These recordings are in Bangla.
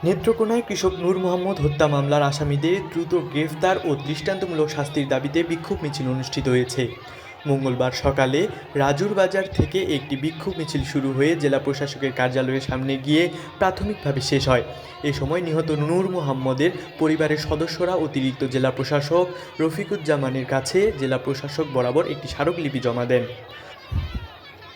নেত্রকোনায় কৃষক নূর মোহাম্মদ হত্যা মামলার আসামিদের দ্রুত গ্রেফতার ও দৃষ্টান্তমূলক শাস্তির দাবিতে বিক্ষোভ মিছিল অনুষ্ঠিত হয়েছে। মঙ্গলবার সকালে রাজুর বাজার থেকে একটি বিক্ষোভ মিছিল শুরু হয়ে জেলা প্রশাসকের কার্যালয়ের সামনে গিয়ে প্রাথমিকভাবে শেষ হয়। এ সময় নিহত নূর মোহাম্মদের পরিবারের সদস্যরা অতিরিক্ত জেলা প্রশাসক রফিকুজ্জামানের কাছে জেলা প্রশাসক বরাবর একটি স্মারকলিপি জমা দেন।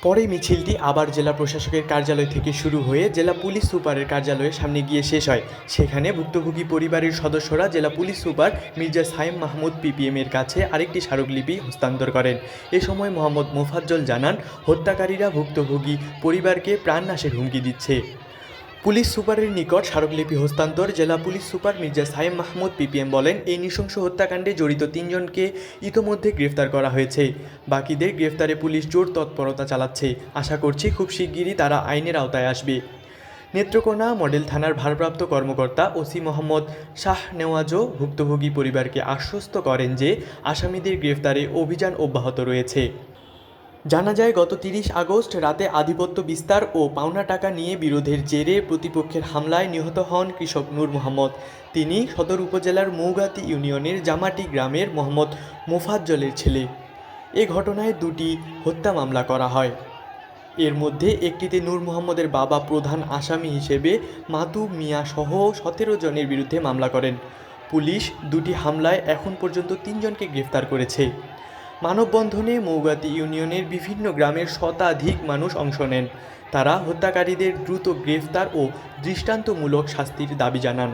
পরে মিছিলটি আবার জেলা প্রশাসকের কার্যালয় থেকে শুরু হয়ে জেলা পুলিশ সুপারের কার্যালয়ের সামনে গিয়ে শেষ হয়। সেখানে ভুক্তভোগী পরিবারের সদস্যরা জেলা পুলিশ সুপার মির্জা সাইম মাহমুদ পিপিএমের কাছে আরেকটি স্মারকলিপি হস্তান্তর করেন। এ সময় মোহাম্মদ মোফাজ্জল জানান, হত্যাকারীরা ভুক্তভোগী পরিবারকে প্রাণনাশের হুমকি দিচ্ছে। পুলিশ সুপারের নিকট স্মারকলিপি হস্তান্তর জেলা police super Mirza Saim Mahmud PPM বলেন, এই নৃশংস হত্যাকাণ্ডে জড়িত ৩ জনকে ইতোমধ্যে গ্রেফতার করা হয়েছে। বাকিদের গ্রেফতারে পুলিশ জোর তৎপরতা চালাচ্ছে। আশা করছি খুব শিগগিরই তারা আইনের আওতায় আসবে। নেত্রকোনা মডেল থানার ভারপ্রাপ্ত কর্মকর্তা ওসি মোহাম্মদ শাহনেওয়াজও ভুক্তভোগী পরিবারকে আশ্বস্ত করেন যে আসামিদের গ্রেফতারে অভিযান অব্যাহত রয়েছে। জানা যায়, গত ৩০ আগস্ট রাতে আধিপত্য বিস্তার ও পাওনা টাকা নিয়ে বিরোধের জেরে প্রতিপক্ষের হামলায় নিহত হন কৃষক নূর মোহাম্মদ। তিনি সদর উপজেলার মৌগাতি ইউনিয়নের জামাটি গ্রামের মোহাম্মদ মোফাজ্জলের ছেলে। এ ঘটনায় ২টি হত্যা মামলা করা হয়। এর মধ্যে একটিতে নূর মোহাম্মদের বাবা প্রধান আসামি হিসেবে মাতু মিয়া সহ ১৭ জনের বিরুদ্ধে মামলা করেন। পুলিশ ২টি হামলায় এখন পর্যন্ত ৩ জনকে গ্রেফতার করেছে। মানববন্ধনে মৌগাতি ইউনিয়নের বিভিন্ন গ্রামের শতাধিক মানুষ অংশ নেন। তারা হত্যাকারীদের দ্রুত গ্রেফতার ও দৃষ্টান্তমূলক শাস্তির দাবি জানান।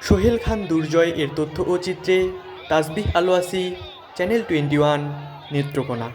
সোহেল খান দুর্জয় এর তথ্য ও চিত্রে তাসবিহ আলওয়াসি, চ্যানেল 21, নেত্রকোনা।